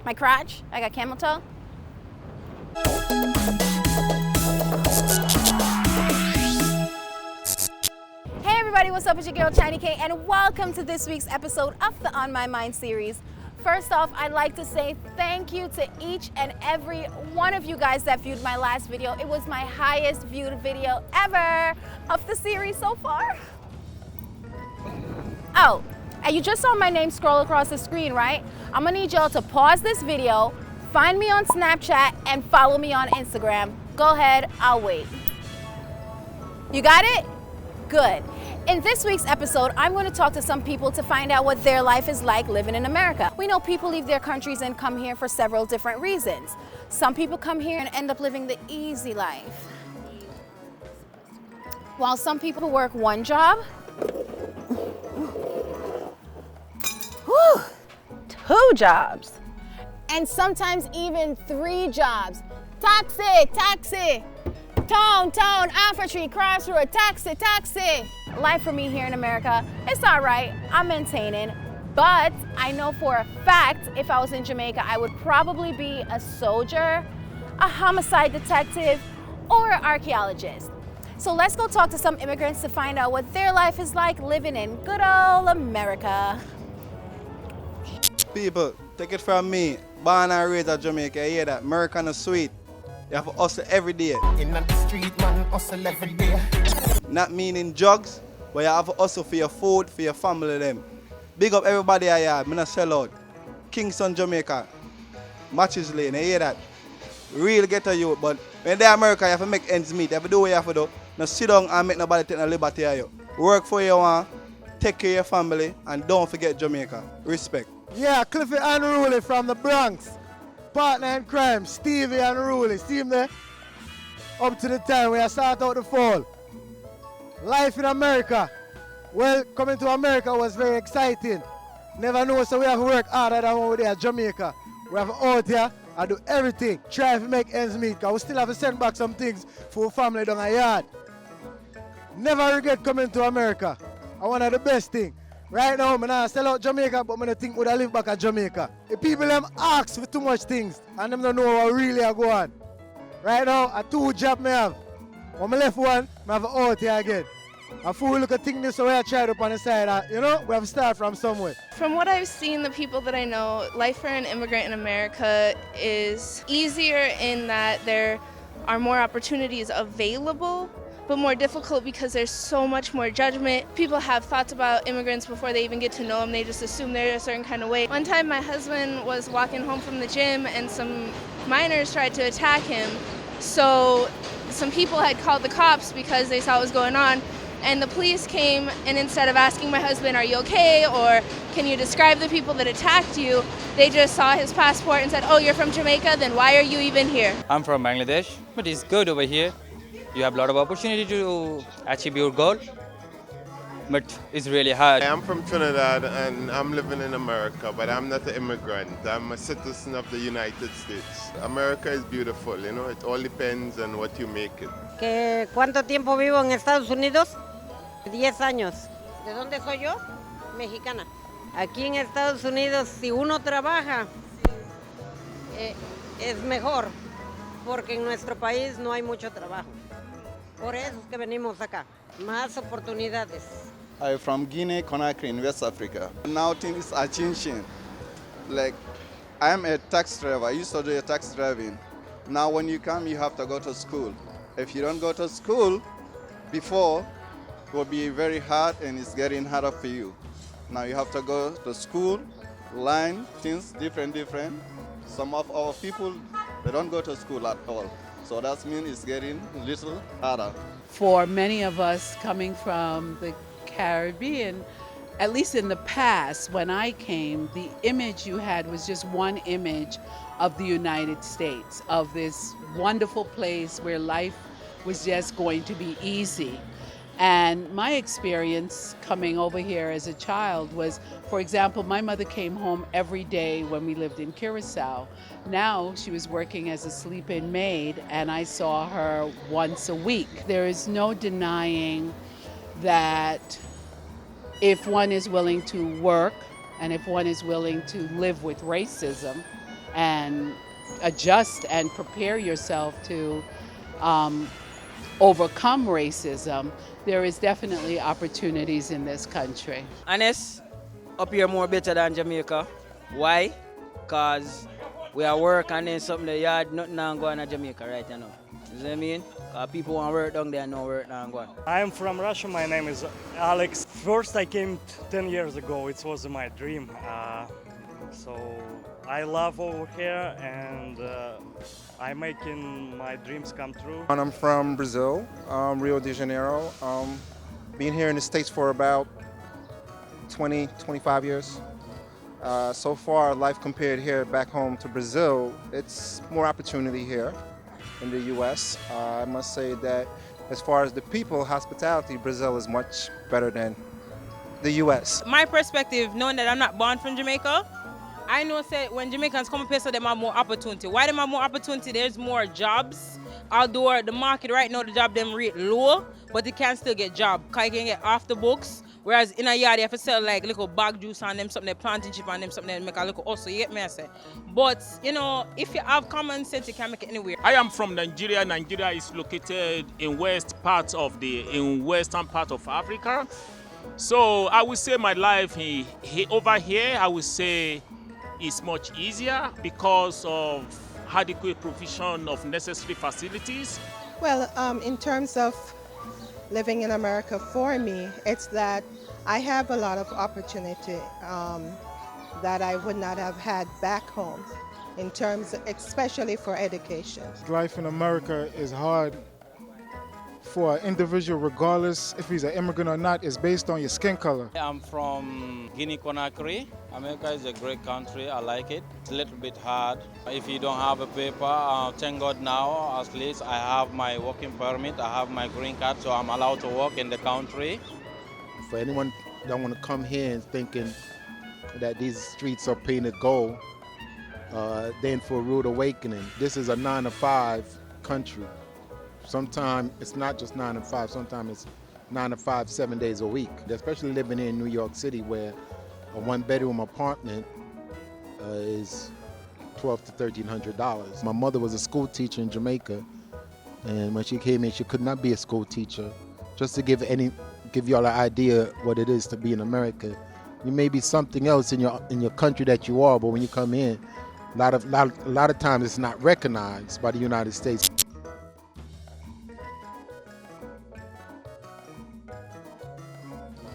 My crotch, I got camel toe. Hey everybody, what's up? It's your girl Chiny K and welcome to this week's episode of the On My Mind series. First off, I'd like to say thank you to each and every one of you guys that viewed my last video. It was my highest viewed video ever of the series so far. Oh, and you just saw my name scroll across the screen, right? I'm gonna need y'all to pause this video, find me on Snapchat, and follow me on Instagram. Go ahead, I'll wait. You got it? Good. In this week's episode, I'm going to talk to some people to find out what their life is like living in America. We know people leave their countries and come here for several different reasons. Some people come here and end up living the easy life, while some people work one job, two jobs, and sometimes even 3 jobs. Taxi, tone, infantry, crossroad, taxi. Life for me here in America, it's all right, I'm maintaining, but I know for a fact if I was in Jamaica, I would probably be a soldier, a homicide detective, or an archaeologist. So let's go talk to some immigrants to find out what their life is like living in good old America. People, take it from me, born and raised in Jamaica, you hear that? American is sweet. You have to hustle every day. In the street, man, hustle every day. Not meaning drugs, but you have to hustle for your food, for your family them. Big up everybody I have, me not sell out. Kingston, Jamaica, Matches Lane, you hear that? Real ghetto youth, but when they're America, you have to make ends meet. You have to do what you have to do. Now sit down and make nobody take no liberty of you. Work for your one, take care of your family, and don't forget Jamaica. Respect. Yeah, Cliffy Unruly from the Bronx. Partner in crime, Stevie Unruly. See him there? Up to the time where I start out the fall. Life in America. Well, coming to America was very exciting. Never know, so we have to work harder than when we're at Jamaica. We have to out here and do everything. Try to make ends meet, because we still have to send back some things for family down a yard. Never regret coming to America. I one of the best things. Right now, I'm not sell out Jamaica, but I think would I live back at Jamaica. The people them ask for too much things, and them don't know what really are going on. Right now, a 2 job I have. When I left one, I have out here again. A fool look at things this way I tried up on the side, we have to start from somewhere. From what I've seen, the people that I know, life for an immigrant in America is easier in that there are more opportunities available, but more difficult because there's so much more judgment. People have thoughts about immigrants before they even get to know them. They just assume they're a certain kind of way. One time my husband was walking home from the gym and some minors tried to attack him. So some people had called the cops because they saw what was going on. And the police came, and instead of asking my husband, are you okay, or can you describe the people that attacked you, they just saw his passport and said, oh, you're from Jamaica, then why are you even here? I'm from Bangladesh, but it's good over here. You have a lot of opportunity to achieve your goal, but it's really hard. I'm from Trinidad and I'm living in America, but I'm not an immigrant. I'm a citizen of the United States. America is beautiful, it all depends on what you make it. ¿Cuánto tiempo vivo en Estados Unidos? 10 años. ¿De dónde soy yo? Mexicana. Aquí en Estados Unidos, si uno trabaja, es mejor, porque en nuestro país no hay mucho trabajo. Por eso es que venimos acá. Más oportunidades. I'm from Guinea, Conakry in West Africa. Now things are changing. Like, I'm a taxi driver. I used to do taxi driving. Now when you come, you have to go to school. If you don't go to school, before, it will be very hard and it's getting harder for you. Now you have to go to school, learn things different. Some of our people, they don't go to school at all. So that means it's getting a little harder. For many of us coming from the Caribbean, at least in the past, when I came, the image you had was just one image of the United States, of this wonderful place where life was just going to be easy. And my experience coming over here as a child was, for example, my mother came home every day when we lived in Curacao. Now she was working as a sleep-in maid, and I saw her once a week. There is no denying that if one is willing to work and if one is willing to live with racism, and adjust and prepare yourself to overcome racism, there is definitely opportunities in this country. Honest, up here more better than Jamaica. Why? Because we are work and then something that yard, nothing now going to Jamaica right now. You see what I mean? Because people want to work down there, no work now going. I am from Russia. My name is Alex. First, I came 10 years ago. It was my dream. So I love over here, and I'm making my dreams come true. And I'm from Brazil, Rio de Janeiro. Been here in the States for about 20, 25 years. So far, life compared here back home to Brazil, it's more opportunity here in the U.S. I must say that as far as the people, hospitality, Brazil is much better than the U.S. My perspective, knowing that I'm not born from Jamaica, I know say when Jamaicans come up here, so they have more opportunity. Why they have more opportunity? There's more jobs. Although the market right now, the job them rate low, but they can still get job. Cause you can get off the books. Whereas in a yard, you have to sell like little bag juice on them, something, planting chip on them, something, and make a little hustle. You get me, I say. But, you know, if you have common sense, you can make it anywhere. I am from Nigeria. Nigeria is located in western part of Africa. So I would say my life over here, I would say, is much easier because of adequate provision of necessary facilities. Well, in terms of living in America, for me, it's that I have a lot of opportunity that I would not have had back home, in terms, especially for education. Life in America is hard for an individual, regardless if he's an immigrant or not. It's based on your skin color. I'm from Guinea-Conakry. America is a great country. I like it. It's a little bit hard. If you don't have a paper, thank God now, at least I have my working permit, I have my green card, so I'm allowed to work in the country. For anyone that want to come here and thinking that these streets are painted gold, then for a rude awakening. This is a 9-to-5 country. Sometimes it's not just 9 to 5, sometimes it's 9 to 5, 7 days a week. Especially living in New York City, where a one-bedroom apartment is $1,200 to $1,300. My mother was a school teacher in Jamaica, and when she came in, she could not be a school teacher. Just to give y'all an idea what it is to be in America. You may be something else in your country that you are, but when you come in, a lot of times it's not recognized by the United States.